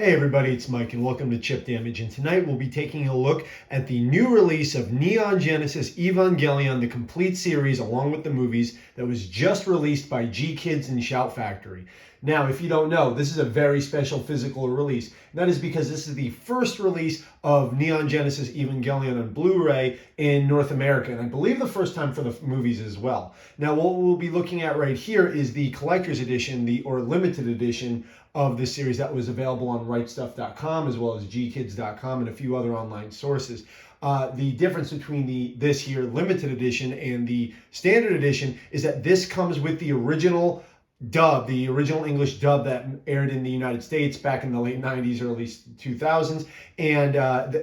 Hey everybody, it's Mike and welcome to Chip Damage, and tonight we'll be taking a look at the new release of Neon Genesis Evangelion, the complete series along with the movies that was just released by G-Kids and Shout Factory. Now, if you don't know, this is a very special physical release. And that is because this is the first release of Neon Genesis Evangelion on Blu-ray in North America, and I believe the first time for the movies as well. Now, what we'll be looking at right here is the collector's edition, or limited edition of this series that was available on rightstuff.com as well as gkids.com and a few other online sources. The difference between this here limited edition and the standard edition is that this comes with the original dub, the original English dub that aired in the United States back in the late 90s, early 2000s, and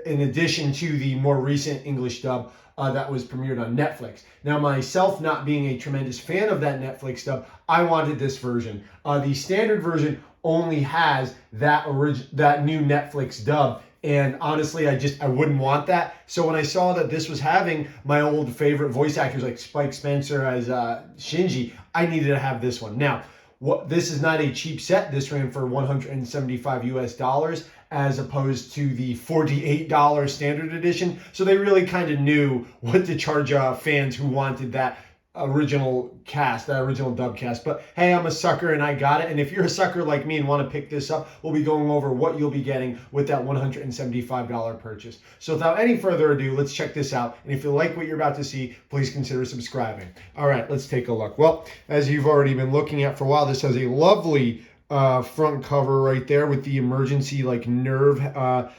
in addition to the more recent English dub that was premiered on Netflix. Now, myself not being a tremendous fan of that Netflix dub, I wanted this version. The standard version only has that new Netflix dub, and honestly, I wouldn't want that. So when I saw that this was having my old favorite voice actors like Spike Spencer as Shinji, I needed to have this one. Now, this is not a cheap set. This ran for $175 US as opposed to the $48 standard edition. So they really kind of knew what to charge fans who wanted that original cast, that original dub cast. But hey, I'm a sucker and I got it. And if you're a sucker like me and want to pick this up, we'll be going over what you'll be getting with that $175 purchase. So without any further ado, let's check this out. And if you like what you're about to see, please consider subscribing. All right, let's take a look. Well, as you've already been looking at for a while, this has a lovely front cover right there with the emergency nerve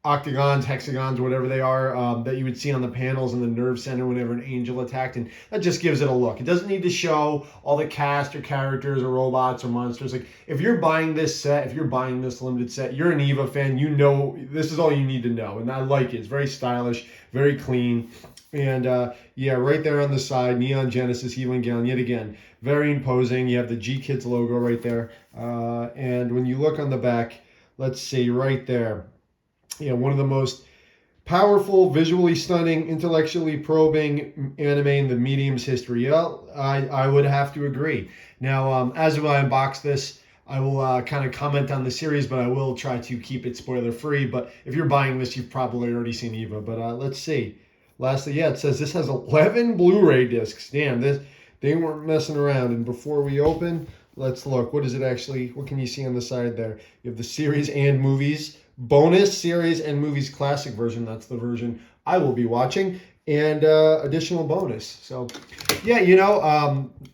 octagons, hexagons, whatever they are, that you would see on the panels in the nerve center whenever an angel attacked, and that just gives it a look. It doesn't need to show all the cast or characters or robots or monsters. Like, if you're buying this set, if you're buying this limited set, you're an EVA fan, you know this is all you need to know, and I like it. It's very stylish, very clean, and yeah, right there on the side, Neon Genesis Evangelion, yet again, very imposing. You have the G-Kids logo right there, and when you look on the back, let's see, right there, one of the most powerful, visually stunning, intellectually probing anime in the medium's history. Yeah, I would have to agree. Now, as I unbox this, I will kind of comment on the series, but I will try to keep it spoiler free. But if you're buying this, you've probably already seen EVA. But let's see. Lastly, yeah, it says this has 11 Blu-ray discs. Damn, they weren't messing around. And before we open, let's look. What is it actually? What can you see on the side there? You have the series and movies. Bonus series and movies classic version. That's the version I will be watching. And additional bonus. So, yeah,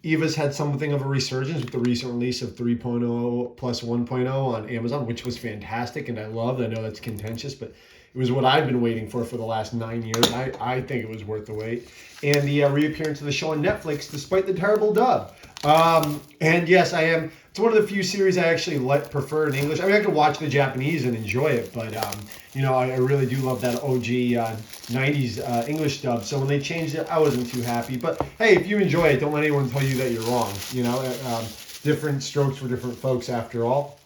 EVA's had something of a resurgence with the recent release of 3.0 plus 1.0 on Amazon, which was fantastic and I loved. I know that's contentious, but it was what I've been waiting for the last 9 years. I think it was worth the wait. And the reappearance of the show on Netflix, despite the terrible dub. And yes, it's one of the few series I actually prefer in English. I mean, I could watch the Japanese and enjoy it, but, I really do love that OG 90s English dub. So when they changed it, I wasn't too happy. But hey, if you enjoy it, don't let anyone tell you that you're wrong. Different strokes for different folks after all.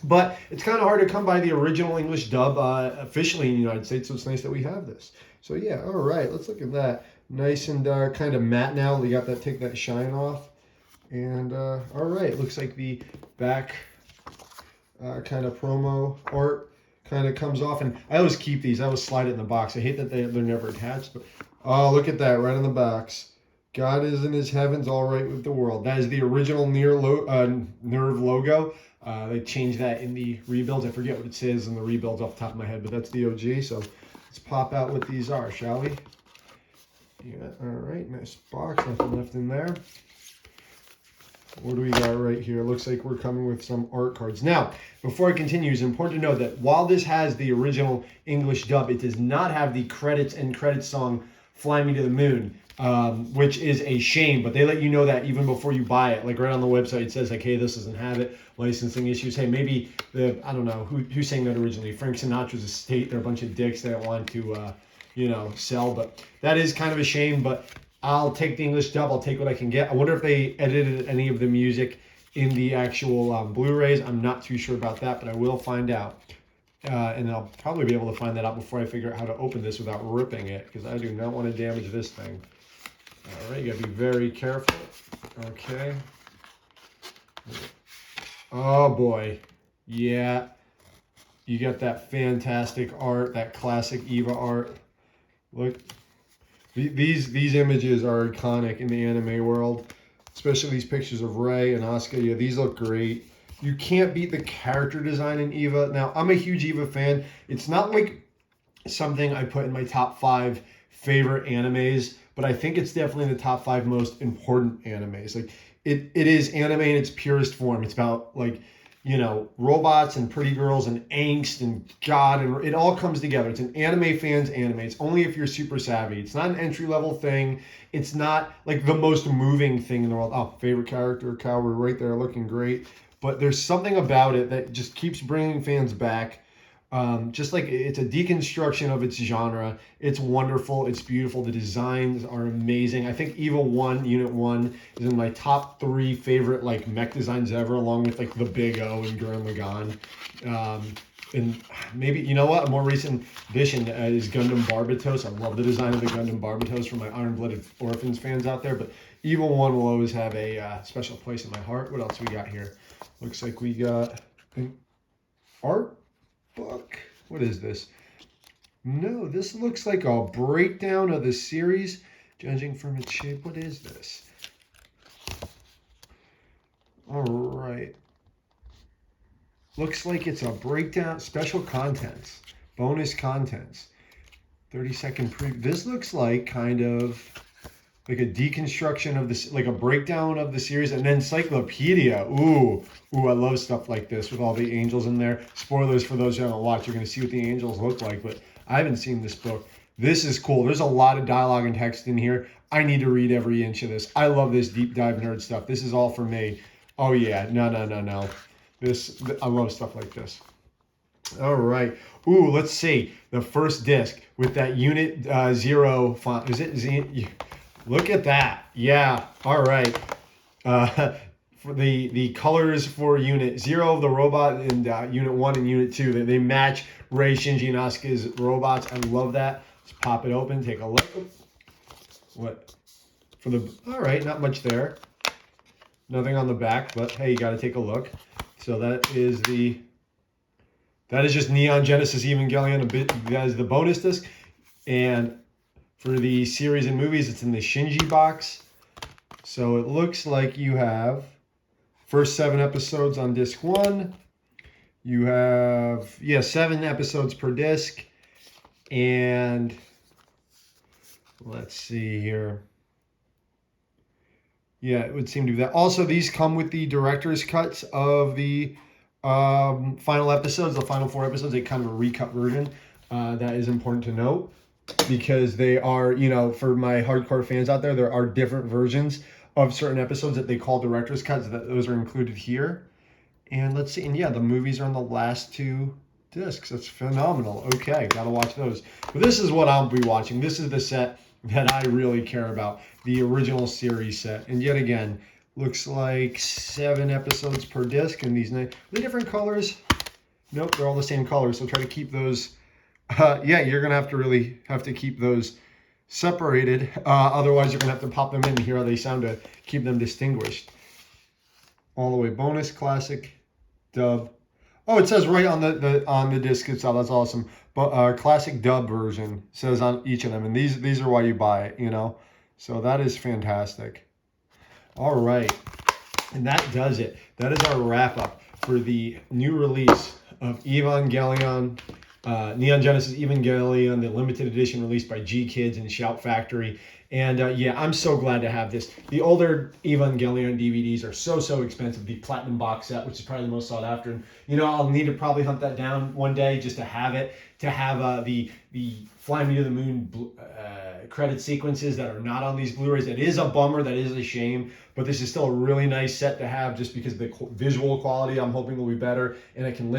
But it's kind of hard to come by the original English dub officially in the United States, so it's nice that we have this. So yeah, all right, let's look at that. Nice and kind of matte now. We got that, take that shine off. And all right, looks like the back kind of promo art kind of comes off. And I always keep these. I always slide it in the box. I hate that they're never attached. But oh, look at that, right on the box. God is in his heavens, all right with the world. That is the original Nerve logo. They changed that in the rebuilds. I forget what it says in the rebuilds off the top of my head, but that's the OG. So let's pop out what these are, shall we? Yeah, all right, nice box, nothing left in there. What do we got right here? Looks like we're coming with some art cards. Now, before I continue, it's important to know that while this has the original English dub, it does not have the credits song Fly Me to the Moon, which is a shame, but they let you know that even before you buy it. Like right on the website, it says like, hey, this doesn't have it, licensing issues. Hey, maybe I don't know, who sang that originally? Frank Sinatra's estate. They're a bunch of dicks that want to, sell, but that is kind of a shame, but I'll take the English dub. I'll take what I can get. I wonder if they edited any of the music in the actual Blu-rays. I'm not too sure about that, but I will find out. And I'll probably be able to find that out before I figure out how to open this without ripping it, because I do not want to damage this thing. All right, you gotta be very careful. Okay. Oh boy. Yeah. You get that fantastic art, that classic Eva art. Look, these images are iconic in the anime world, especially these pictures of Rey and Asuka. Yeah, these look great. You can't beat the character design in Eva. Now, I'm a huge Eva fan. It's not like something I put in my top 5 favorite animes, but I think it's definitely in the top 5 most important animes. Like it is anime in its purest form. It's about like, you know, robots and pretty girls and angst and God, and it all comes together. It's an anime fan's anime. It's only if you're super savvy. It's not an entry level thing. It's not like the most moving thing in the world. Oh, favorite character, Coward, right there, looking great. But there's something about it that just keeps bringing fans back. Just like it's a deconstruction of its genre. It's wonderful. It's beautiful. The designs are amazing. I think Eva 1, Unit 1 is in my top 3 favorite like mech designs ever, along with like the Big O and Gurren Lagann. And maybe, you know what, a more recent addition is Gundam Barbatos. I love the design of the Gundam Barbatos for my Iron-Blooded Orphans fans out there. But Eva 1 will always have a special place in my heart. What else we got here? Looks like we got an art book. What is this? No, this looks like a breakdown of the series, judging from its shape. What is this? All right. Looks like it's a breakdown, special contents, bonus contents, 30-second preview. This looks like kind of like a deconstruction of this, like a breakdown of the series, and then encyclopedia. Ooh, I love stuff like this with all the angels in there. Spoilers for those who haven't watched, you're going to see what the angels look like, but I haven't seen this book. This is cool. There's a lot of dialogue and text in here. I need to read every inch of this. I love this deep dive nerd stuff. This is all for me. Oh yeah, no. I love stuff like this. All right. Ooh, let's see. The first disc with that Unit 0 font. Is it? Look at that. Yeah. All right. For the colors for Unit 0 of the robot and Unit 1 and Unit 2, they match Rey, Shinji, and Asuka's robots. I love that. Let's pop it open. Take a look. What? All right. Not much there. Nothing on the back, but hey, you got to take a look. So that is just Neon Genesis Evangelion. That is the bonus disc. And for the series and movies, it's in the Shinji box. So it looks like you have first 7 episodes on disc 1. You have, 7 episodes per disc. And let's see here. Yeah, it would seem to be that. Also, these come with the director's cuts of the final episodes, the final 4 episodes, a kind of a recut version. That is important to note because they are, for my hardcore fans out there, there are different versions of certain episodes that they call director's cuts. Those are included here. And let's see. And yeah, the movies are on the last 2 discs. That's phenomenal. Okay, gotta watch those. But this is what I'll be watching. This is the set that I really care about, the original series set. And yet again, looks like 7 episodes per disc, and these are they different colors? Nope, they're all the same colors. So try to keep those. You're gonna have to keep those separated. Otherwise, you're gonna have to pop them in and hear how they sound to keep them distinguished. All the way bonus, classic, dub. Oh, it says right on the disc itself. That's awesome. But classic dub version says on each of them, and these are why you buy it. So that is fantastic. All right, and that does it. That is our wrap up for the new release of Evangelion, Neon Genesis Evangelion, the limited edition released by G Kids and Shout Factory. And I'm so glad to have this. The older Evangelion DVDs are so expensive. The Platinum box set, which is probably the most sought after. And, I'll need to probably hunt that down one day just to have it. To have the Fly Me to the Moon credit sequences that are not on these Blu-rays. That is a bummer. That is a shame. But this is still a really nice set to have just because the visual quality I'm hoping will be better. And I can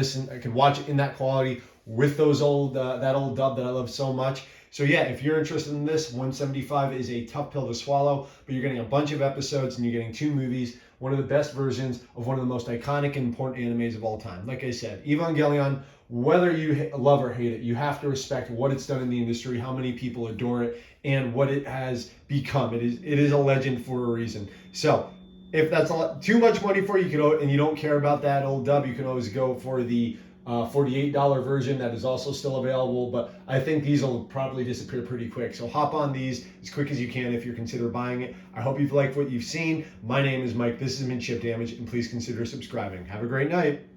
watch it in that quality with those that old dub that I love so much. So if you're interested in this, $175 is a tough pill to swallow, but you're getting a bunch of episodes and you're getting 2 movies, one of the best versions of one of the most iconic and important animes of all time. Like I said, Evangelion, whether you love or hate it, you have to respect what it's done in the industry, how many people adore it, and what it has become. It is a legend for a reason. So if that's too much money for you, and you don't care about that old dub, you can always go for the $48 version that is also still available, but I think these will probably disappear pretty quick. So hop on these as quick as you can if you're consider buying it. I hope you've liked what you've seen. My name is Mike. This has been Chip Damage, and please consider subscribing. Have a great night.